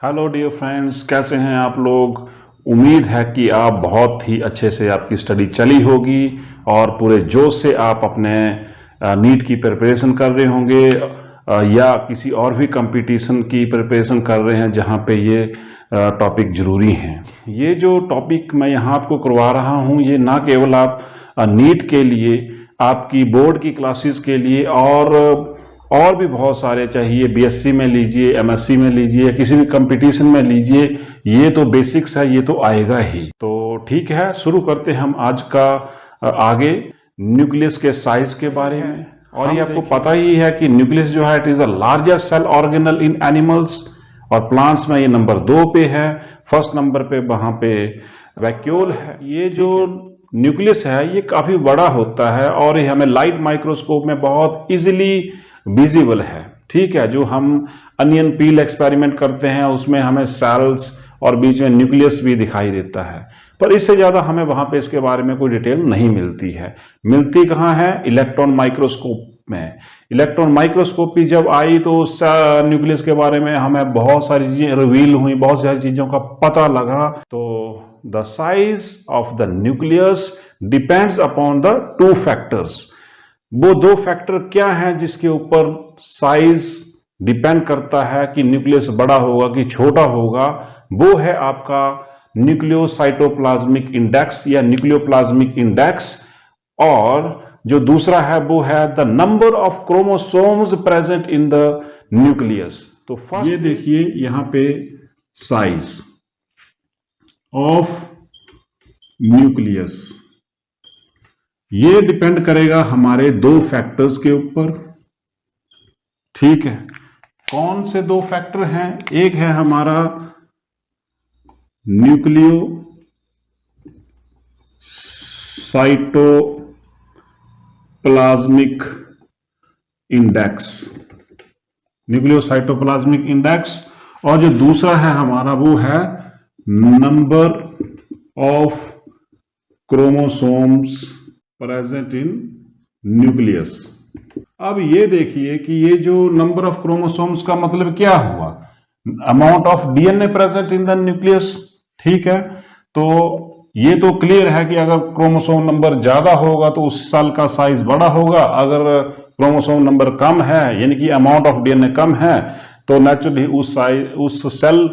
Hello dear friends, कैसे हैं आप लोग। उम्मीद है कि आप बहुत ही अच्छे से आपकी स्टडी चली होगी और पूरे जोश से आप अपने नीट की प्रिपरेशन कर रहे होंगे या किसी और भी कंपटीशन की प्रिपरेशन कर रहे हैं जहां पे ये टॉपिक ज़रूरी हैं। ये जो टॉपिक मैं यहाँ आपको करवा रहा हूँ ये ना केवल आप नीट के लिए, आपकी बोर्ड की क्लासेस के लिए और भी बहुत सारे, चाहिए बीएससी में लीजिए, एमएससी में लीजिए, किसी भी कंपटीशन में लीजिए, ये तो बेसिक्स है, ये तो आएगा ही। तो ठीक है, शुरू करते हैं हम आज का आगे न्यूक्लियस के साइज के बारे में। और ये आपको पता ही है कि न्यूक्लियस जो है it is the largest cell organelle in animals, और प्लांट्स में ये नंबर 2 पे है। फर्स्ट नंबर पे वहां पे वैक्यूल है। ये जो न्यूक्लियस है ये काफी बड़ा होता है और ये हमें लाइट माइक्रोस्कोप में बहुत इजीली विजिबल है। ठीक है, जो हम अनियन पील एक्सपेरिमेंट करते हैं उसमें हमें सेल्स और बीच में न्यूक्लियस भी दिखाई देता है, पर इससे ज्यादा हमें वहां पे इसके बारे में कोई डिटेल नहीं मिलती है। मिलती कहाँ है? इलेक्ट्रॉन माइक्रोस्कोप में। इलेक्ट्रॉन माइक्रोस्कोपी जब आई तो उस न्यूक्लियस के बारे में हमें बहुत सारी चीजें रिवील हुई, बहुत सारी चीजों का पता लगा। तो the size of the nucleus depends upon the 2 factors. वो 2 फैक्टर क्या हैं जिसके ऊपर साइज डिपेंड करता है कि न्यूक्लियस बड़ा होगा कि छोटा होगा? वो है आपका न्यूक्लियोसाइटोप्लाज्मिक इंडेक्स या न्यूक्लियोप्लाज्मिक इंडेक्स, और जो दूसरा है वो है the number of chromosomes present in the nucleus. तो फर्स्ट ये देखिए यहां पे साइज ऑफ न्यूक्लियस, ये डिपेंड करेगा हमारे 2 फैक्टर्स के ऊपर। ठीक है, कौन से 2 फैक्टर हैं? एक है हमारा nucleo cytoplasmic index, nucleocytoplasmic index, और जो दूसरा है हमारा वो है number of chromosomes present in nucleus. अब ये देखिए कि ये जो नंबर ऑफ क्रोमोसोम्स का मतलब क्या हुआ? Amount of DNA present in the nucleus. ठीक है, तो ये तो क्लियर है कि अगर क्रोमोसोम नंबर ज्यादा होगा तो उस सेल का साइज बड़ा होगा, अगर क्रोमोसोम नंबर कम है यानी कि अमाउंट ऑफ डीएनए कम है तो नेचुरली उस सेल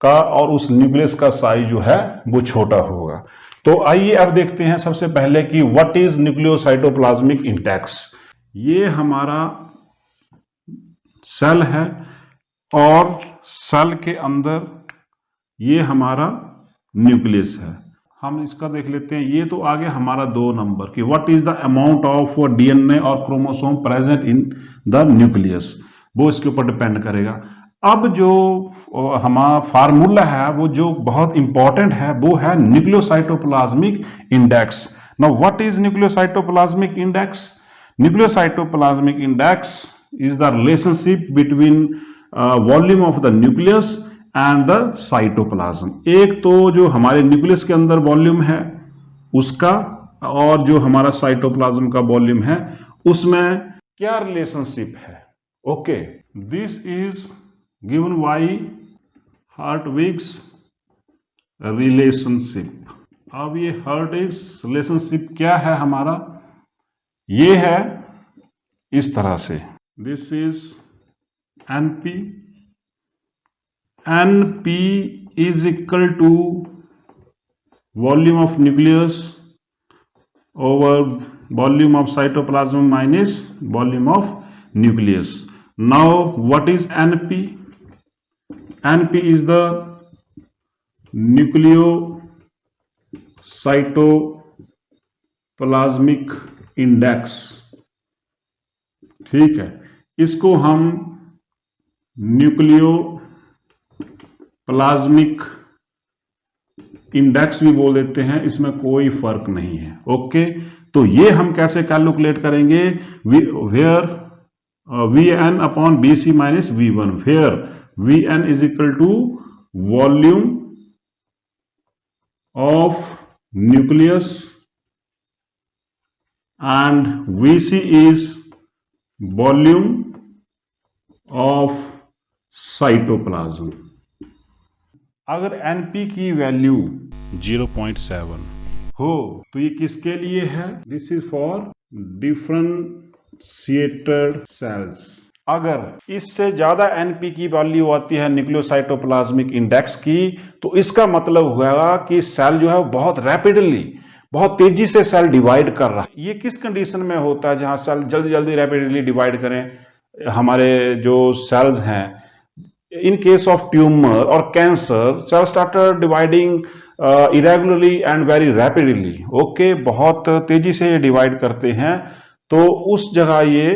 का और उस न्यूक्लियस का साइज जो है वो छोटा होगा। तो आइए अब देखते हैं सबसे पहले कि व्हाट इज न्यूक्लियोसाइटोप्लाज्मिक इंडेक्स। ये हमारा सेल है और सेल के अंदर ये हमारा न्यूक्लियस है। हम इसका देख लेते हैं। ये तो आगे हमारा 2 नंबर कि what is the amount of DNA और chromosome present in the nucleus, वो इसके ऊपर डिपेंड करेगा। अब जो हमारा फार्मूला है वो जो बहुत इंपॉर्टेंट है वो है nucleocytoplasmic index. Now what is nucleocytoplasmic index? Nucleocytoplasmic index is the relationship between volume of the nucleus and the cytoplasm. एक तो जो हमारे न्यूक्लियस के अंदर वॉल्यूम है उसका और जो हमारा साइटोप्लाज्म का वॉल्यूम है उसमें क्या रिलेशनशिप है? Okay, this is given by Hertwig's relationship. अब ये हर्टविग्स रिलेशनशिप क्या है हमारा? ये है इस तरह से, this is NP, NP is equal to volume of nucleus over volume of cytoplasm minus volume of nucleus. Now what is NP? NP is the nucleocytoplasmic index. ठीक है, इसको हम न्यूक्लियो प्लाज्मिक इंडेक्स भी बोल देते हैं, इसमें कोई फर्क नहीं है। ओके, तो ये हम कैसे कैलकुलेट करेंगे? Where Vn upon BC minus V1, where Vn is equal to volume of nucleus and VC is volume of cytoplasm. अगर एनपी की वैल्यू 0.7 हो तो ये किसके लिए है? This is for differentiated cells. अगर इससे ज्यादा एनपी की वैल्यू आती है न्यूक्लियोसाइटोप्लाज्मिक इंडेक्स की, तो इसका मतलब हुआ कि सेल जो है बहुत रैपिडली, बहुत तेजी से सेल डिवाइड कर रहा है। ये किस कंडीशन में होता है जहां सेल जल्दी जल्दी रैपिडली डिवाइड करें? हमारे जो सेल्स हैं, इन केस ऑफ ट्यूमर और cancer, cell started dividing irregularly and very rapidly. Okay, बहुत तेजी से ये डिवाइड करते हैं, तो उस जगह ये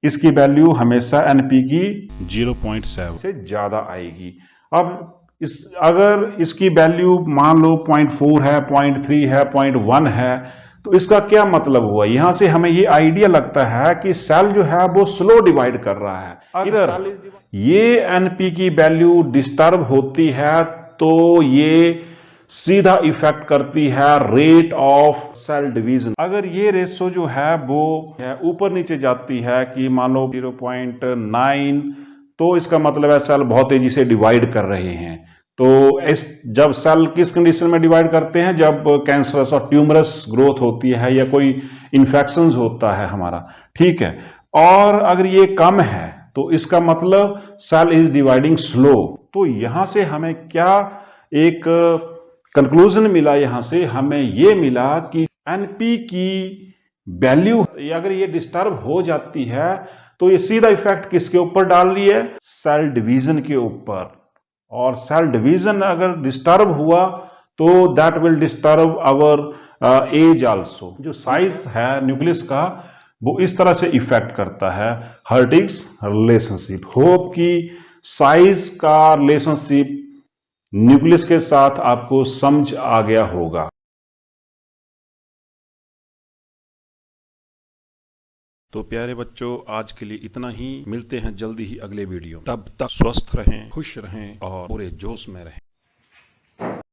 इसकी वैल्यू हमेशा एनपी की 0.7 से ज्यादा आएगी। अब अगर इसकी वैल्यू मान लो 0.4 है, 0.3 है, 0.1 है, तो इसका क्या मतलब हुआ? यहां से हमें ये आइडिया लगता है कि सेल जो है वो स्लो डिवाइड कर रहा है। अगर ये एनपी की वैल्यू डिस्टर्ब होती है तो ये सीधा इफेक्ट करती है रेट ऑफ सेल डिवीजन। अगर ये रेशो जो है वो ऊपर नीचे जाती है कि मान लो 0.9, तो इसका मतलब है सेल बहुत तेजी से डिवाइड कर रहे हैं। तो जब सेल किस कंडीशन में डिवाइड करते हैं? जब कैंसरस और ट्यूमरस ग्रोथ होती है या कोई इन्फेक्शन होता है हमारा, ठीक है। और अगर ये कम है तो इसका मतलब सेल इज डिवाइडिंग स्लो। तो यहां से हमें क्या एक कंक्लूजन मिला? यहां से हमें ये मिला कि एनपी की वैल्यू अगर ये डिस्टर्ब हो जाती है तो ये सीधा इफेक्ट किसके ऊपर डाल रही है? सेल डिवीजन के ऊपर। और सेल डिवीजन अगर डिस्टर्ब हुआ तो that will disturb our age also. जो साइज है न्यूक्लियस का वो इस तरह से इफेक्ट करता है हर्टिग्स रिलेशनशिप। होप कि साइज का रिलेशनशिप न्यूक्लियस के साथ आपको समझ आ गया होगा। तो प्यारे बच्चों, आज के लिए इतना ही। मिलते हैं जल्दी ही अगले वीडियो। तब तक स्वस्थ रहें, खुश रहें और पूरे जोश में रहें।